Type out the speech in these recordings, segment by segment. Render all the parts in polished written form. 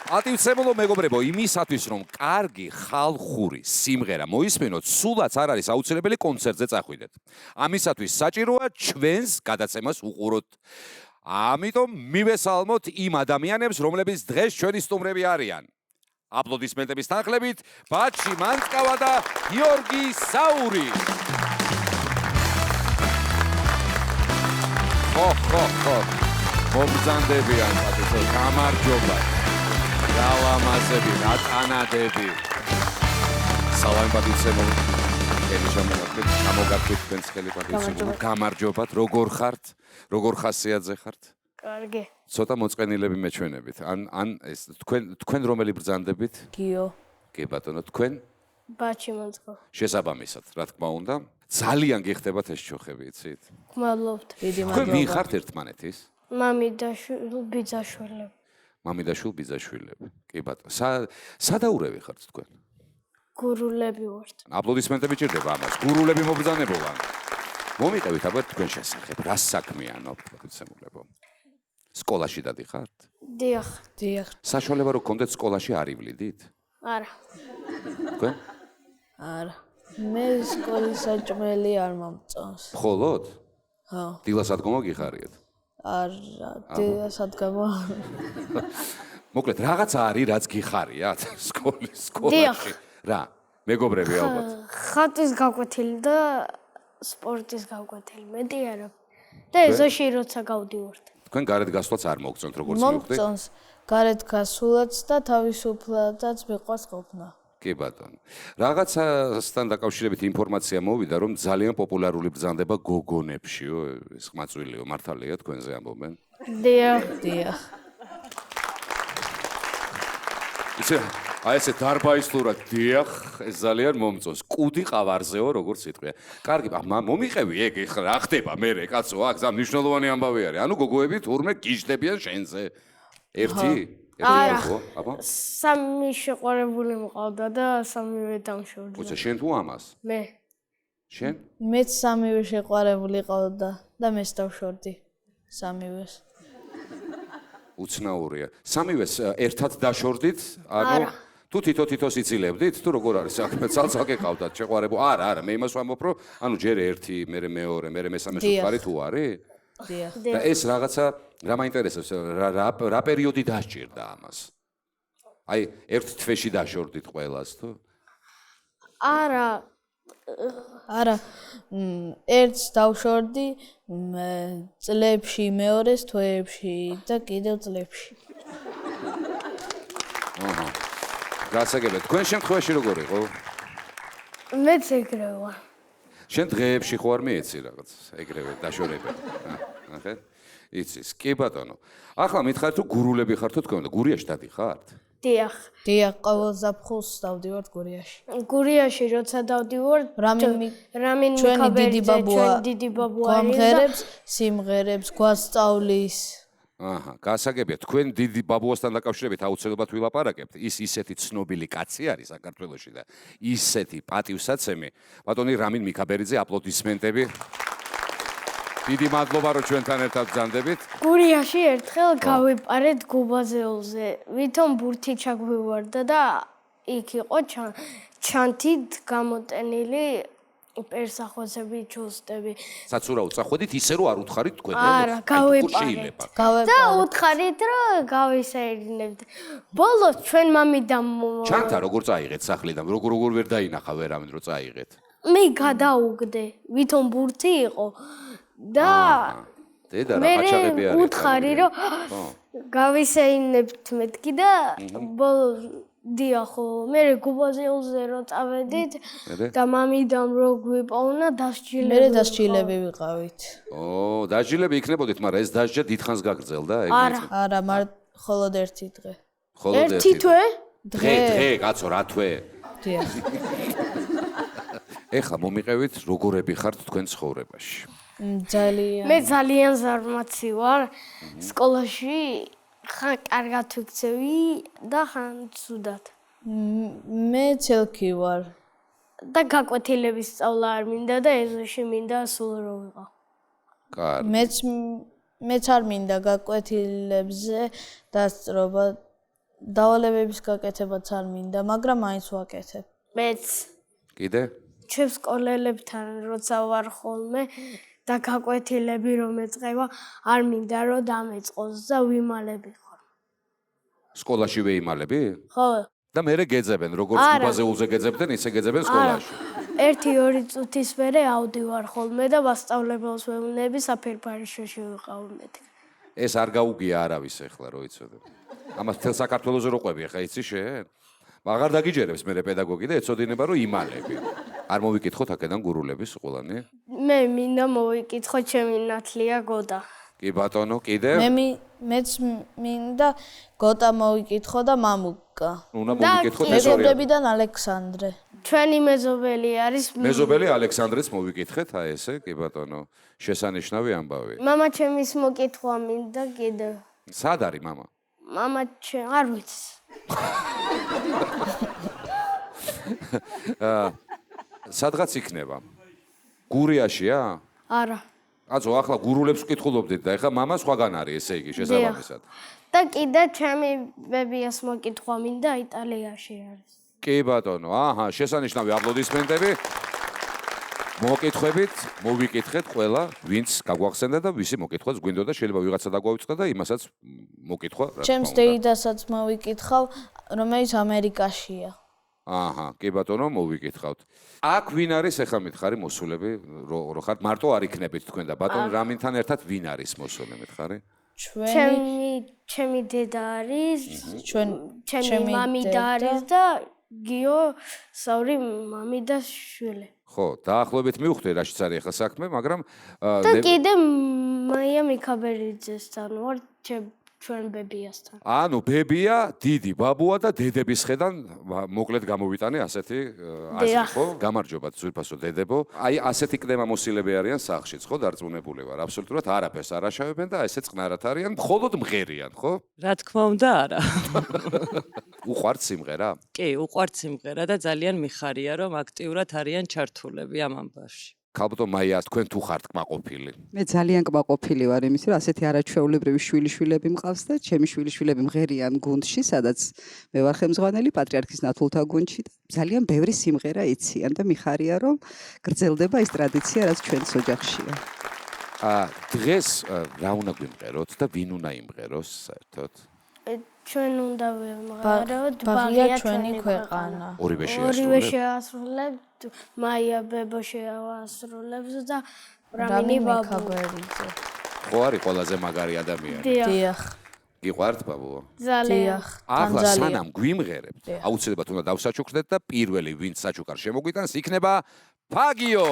პატივცემულო მეგობრებო, იმისათვის რომ კარგი ხალხური სიმღერა მოისმენოთ, სულაც არ არის აუცილებელი კონცერტზე წახვიდეთ. ამისათვის საჭიროა ჩვენს გადაცემას უყუროთ. ამიტომ მივესალმოთ იმ ადამიანებს, რომლებიც დღეს ჩვენი სტუმრები არიან. აპლოდისმენტების თანხლებით ბაჩი მანწკავა და გიორგი საური. ხო. მოგზანდებიან პატიო, გამარჯობა. Galamazebi, ატანადები. სალამი პატივცემულო. ელი შემოგაგდეთ, გამოგაგდეთ თქვენს ხელი პატივცემულო. გამარჯობათ, როგორ ხართ? როგორ ხასიათზე ხართ? კარგი. ცოტა მოწყენილები მეჩვენებით. ან ეს თქვენ რომელი ბრძანდებით? გიო. კი ბატონო, თქვენ? ბაჩი მანწკო. შესაბამისად, რა თქმა უნდა. ძალიან გიხდებათ ეს ჩოხები, იცით? გმადლობთ. დიდი თქვენ მადლობა. ვინ ხართ ერთმანეთის? მამი და ბიძაშვილები. მამი და შვილ ბიძაშვილები. კი ბატონო. სადაურევი ხართ თქვენ? გურულები ვართ. აპლოდისმენტები ჭირდება ამას. გურულები მობრძანებულან. მომიყევით აბა თქვენ შესახებ, რა საქმიანობთ, პატივცემულებო? სკოლაში დადიხართ? დიახ. საშუალება რო გქონდეთ სკოლაში არ ივლიდით? არა. თქვენ? არა. მე სკოლის საჭმელი არ მომწონს. მხოლოდ? ხო. დილასადგომო გიხარიეთ? არა, დილასადგომო. მოკლედ, რაღაცა არის, რაც გიხარიათ სკოლაში. დიახ. რა? მეგობრები ალბათ. ხატის გაკვეთილი და სპორტის გაკვეთილი, მეტი არა. და ეზოში როცა გავდივართ. თქვენ გარეთ გასვლაც არ მოგწონთ, როგორც მივხვდი? მომწონს გარეთ გასულაც და თავისუფლადაც მიყვარს ყოფნა. კი ბატონო. რაღაცასთან დაკავშირებით ინფორმაცია მოვიდა, რომ ძალიან პოპულარული ბრძანდება გოგონებშიო, ეს ხმაწვილიო, მართალია თქვენზე ამბობენ? დიახ. ისე აი ესე დარბაისლურად დიახ, ეს ძალიან მომწონს. კუდი ყავარზეო, როგორც სიტყვია. კარგი, მომიყევი ეგ ეხლა რა ხდება მერე, კაცო, აქ ზა მნიშვნელოვანი ამბავი არის. ანუ გოგოები თურმე გიждდებიან შენზე. ერთი? არა. აბა. სამი შეყვარებული მყავდა და სამივე დამშორდა. უცა შენ თუ ამას? მე. შენ? მეც სამივე შეყვარებული ყავდა და მეც დავშორდი სამივეს. უცნაურია. სამივეს ერთად დაშორდით? ანუ თუ თითო-თითოს იცილებდით? თუ როგორ არის საქმე? ცალ-ცალკე ყავდათ შეყვარებულ? არა, მე იმას ვამბობ, რომ ანუ ჯერ ერთი, მერე მეორე, მერე მესამე სუპარი თუ არის? დიახ. და ეს რაღაცა რა მაინტერესებს, რა პერიოდი დასჭირდა ამას? აი, ერთ თვეში დაშორდით ყველას თუ? არა, ერთს დავშორდი წლებში, მეორეს თვეებში და კიდევ წლებში. აჰა. გასაგებია, თქვენ შემთხვევაში როგორ იყო? მეც ეგრევე ვარ. შენ დღეებში ხო არ მიეცი რაღაც ეგრევე დაშორებები? ნახეთ? იცის, კი ბატონო. ახლა მითხარით თუ გურულები ხართ თუ თქვენ და გურიაში დადიხართ? დიახ. ყოველ ზაფხულს დავდივართ გურიაში. გურიაში როცა დავდივართ, რამინ ჩვენი დიდი ბაბუა არის. გვამღერებს სიმღერებს, გვასწავლის. აჰა, გასაგებია, თქვენ დიდი ბაბუასთან დაკავშირებით აუცილებლად ვილაპარაკებთ. ის ისეთი ცნობილი კაცი არის საქართველოში და ისეთი პატივსაცემი. ბატონი რამინ მიქაბერიძე, აპლოდისმენტები. დიდი მადლობა, რომ ჩვენთან ერთად ბრძანდებით. გურიაში ერთხელ გავიპარეთ გუბაზეულზე. ვითომ ბურთი ჩაგვივარდა და იქ იყო ჩანთით გამოტენილი პერსახოსები, ჩოსტები. საცურაო წახვედით ისე რომ არ უთხარით თქვენ? არა, გავიპარეთ. და უთხარით რომ გავისაირნებთ. ბოლოს ჩვენ მამიდამ ჩანთა როგორ წაიღეთ სახლიდან? როგორ ვერ დაინახა ვერავინ რომ წაიღეთ? მე გადაუგდე, ვითომ ბურთი იყო. და დედა რა ყაჩაღები არის? უთხარი რომ გავისეინებთ მეთქი და ბოლოს დიახო, მე გუბაზეულზე რო წავედით და მამიდამ რო გვიპოვნა დასჯილები. მე დასჯილები ვიყავით. დასჯილები იქნებოდით, მაგრამ ეს დასჯა დიდხანს გაგრძელდა ეგ? არა, მხოლოდ ერთი დღე. ერთი თვე? დღე, კაცო, რა თვე? დიახ. ეხლა მომიყევით როგორები ხართ თქვენ ცხოვრებაში? მე ძალიან ზარმაცი ვარ. სკოლაში ხან კარგად ვიქცევი და ხან ცუდად. მე ცელკი ვარ. და გაკვეთილების სწავლა არ მინდა და ეზოში მინდა სულ რო ვიყავ. მეც არ მინდა გაკვეთილებზე დასწრობა დავალებების გაკეთებაც არ მინდა, მაგრამ მაინც ვაკეთებ. მეც კიდე? ჩემს სკოლელებთან როცა ვარ ხოლმე და გაკვეთილები რომ ეწყება, არ მინდა რომ დამეწყოს და ვიმალები ხარ. სკოლაში ვეიმალები? ხო. და მერე გეძებენ, როგორც გუბაზეულზე გეძებდნენ, ისე გეძებენ სკოლაში. 1-2 წუთის მერე ავდივარ ხოლმე და მასწავლებელს ვეუბნები საფერფარიშოში ვიყავ მეთქი. ეს არ გაუგია არავის ახლა რო იცოდე. ამას თელ საქართველოს რო ყვები ახლა იცი შენ? აღარ დაგიჯერებს მე პედაგოგი და ეცოდინება რომ იმალები. არ მოვიკითხოთ აქედან გურულების ყველანი? მე მინდა მოვიკითხო ჩემი ნათლია გოდა. კი ბატონო, კიდე? მეც მინდა გოტა მოვიკითხო და მამუკა. უნდა მოვიკითხოთ ეს ორი. მეზობლებიდან ალექსანდრე. ჩვენი მეზობელი არის მეზობელი ალექსანდრეც მოვიკითხეთ, აი ესე, კი ბატონო. შესანიშნავი ამბავი. მამა ჩემის მოკითხვა მინდა კიდევ. სად არის მამა? მამა არ ვიცი. სადღაც იქნება? გურიაშია? არა. აცო, ახლა გურულებს ვკითხულობდით და ეხლა მამა სხვაგან არის, ესე იგი, შესაბამისად. და კიდე ჩემი ბებიას მოკითხვა მინდა იტალიაში არის. კი ბატონო, აჰა, შესანიშნავი აპლოდისმენტები. მოკითხვებით მოვიკითხეთ ყველა, ვინც გაგვახსენდა და ვისი მოკითხვაც გვინდოდა, შეიძლება ვიღაცა დაგვაუწყდა და იმასაც მოკითხვა. ჩემს დეიდასაც მოვიკითხავ, რომელიც ამერიკაშია. აჰა, კი ბატონო, მოვიკითხავთ. აქ ვინ არის ახლა მითხარი მოსულები, რო ხართ მარტო არ იქნებით თქვენ და ბატონ რამინთან ერთად ვინ არის მოსული მითხარი? ჩემი დედა არის, ჩემი მამი და არის და გიო საური მამი და შვილი. ხო, დაახლოებით მივხვდი რაშიც არის ახლა საქმე, მაგრამ და კიდე მაია მიქაბერიძესთან ვარ ჩვენ ბებიასთან. ანუ ბებია, დიდი ბაბუა და დედების ხედან მოკლედ გამოვიტანე ასეთი აზრი, ხო? გამარჯობათ ძვირფასო დედებო. აი ასეთი კდემამოსილები არიან სახლშიც, ხო, დარწმუნებული ვარ. აბსოლუტურად არაფერს არ აშავებენ და ესე წყნარად არიან, მხოლოდ მღერიან, ხო? რა თქმა უნდა, არა. უყვართ სიმღერა? კი, უყვართ სიმღერა და ძალიან მიხარია, რომ აქტიურად არიან ჩართულები ამ ამბავში. ქალბატონ მაია, თქვენ თუ ხართ კმაყოფილი? მე ძალიან კმაყოფილი ვარ იმის, რომ ასეთი არაჩვეულებრივი შვილიშვილები მყავს და ჩემი შვილიშვილები მღერიან გუნდში, სადაც მე ვარ ხელმძღვანელი პატრიარქის ნათლულთა გუნდში და ძალიან ბევრი სიმღერა იციან და მიხარია, რომ გრძელდება ეს ტრადიცია, რაც ჩვენს ოჯახშია. დღეს რა უნდა გვიმღეროთ და ვინ უნდა იმღეროს საერთოდ? ჩვენ უნდა ვიმღეროთ ბაღია ჩვენი ქვეყანა. ორივე ორივე შეასრულებთ, მაია ბებო შეასრულებს და რამინი მიქაბერიძე. ხო არის ყველაზე მაგარი ადამიანი. დიახ. გიყვართ ბაბუო? ძალიან. ახლა სანამ გვიმღერებთ, აუცილებლად უნდა დავსაჩუქრდეთ და პირველი ვინც საჩუქარ შემოგვიტანს იქნება ფაგიო.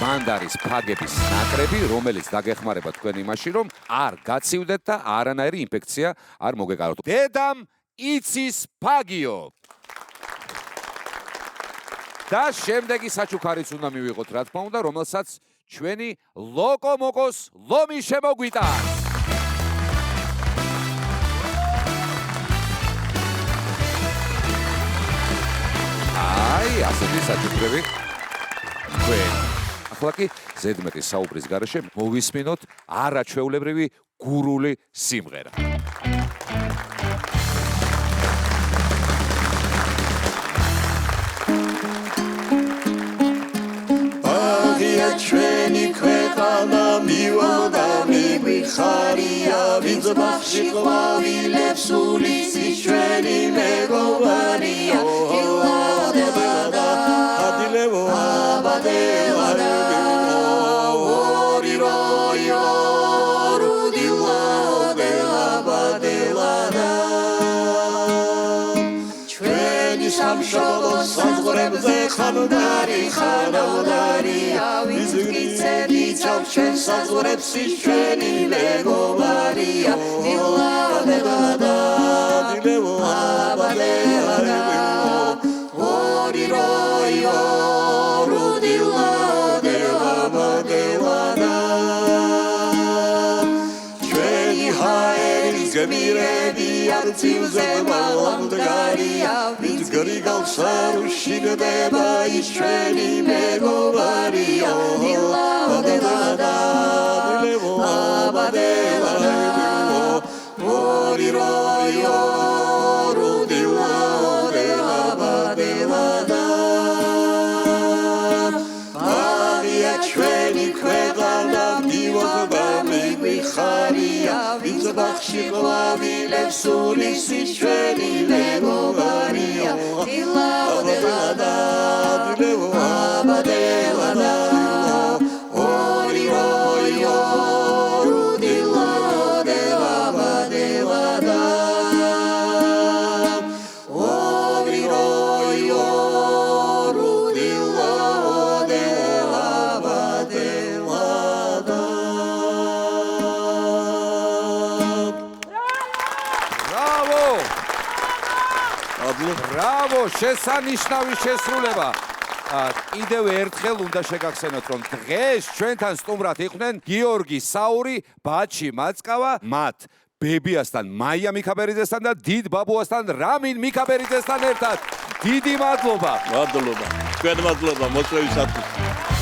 მანდ არის ფაგების ნაკრები, რომელიც დაგეხმარება თქვენ იმაში, რომ არ გაცივდეთ და არანაირი ინფექცია არ მოგეკაროთ. დედამ იცის ფაგიო. და შემდეგი საჩუქარიც უნდა მივიღოთ, რა თქმა უნდა, რომელსაც ჩვენი ლოკომოკოს ლომი შემოგვიტანს. აი, ასეთი საჩუქრები თქვენ. ახლა კი ზედმეტი საუბრის გარეშე მოვისმინოთ არაჩვეულებრივი გურული სიმღერა. ბაღია ჩვენი ქვეყანა მივალდა მიგვიხარია ვინც ბაღში ყვავილებს ულის ის ჩვენი მეგობარია ილადელა ადილევო აბადელა სამშობლოს საზღვრებზე ხანდარი ხანაუდარია ვინც გიცემ ჩვენ საზღვრებს ის ჩვენი მეგობარია ილადელა დილევო აბადელა ორი როიო რუდილადელა აბადელა ჩვენი ჰაერის გმირები არწივზე მალამდგარია ვინც გრიგალს არ უშინდება ის ჩვენი მეგობარია სულის ჩვენი მეგობარია დილაოდა აბადელადა ორი როიო რუდილაოდა აბადელადა ორი როიო რუდილაოდა აბადელადა ბრავო, შესანიშნავი შესრულება. კიდევ ერთხელ უნდა შეგახსენოთ, რომ დღეს ჩვენთან სტუმრად იყვნენ გიორგი საური, ბაჩი მაწკავა, მათ ბებიასთან მაია მიქაბერიძესთან და დიდ ბაბუასთან რამინ მიქაბერიძესთან ერთად. დიდი მადლობა. მადლობა. თქვენ მადლობა მოწვევისათვის.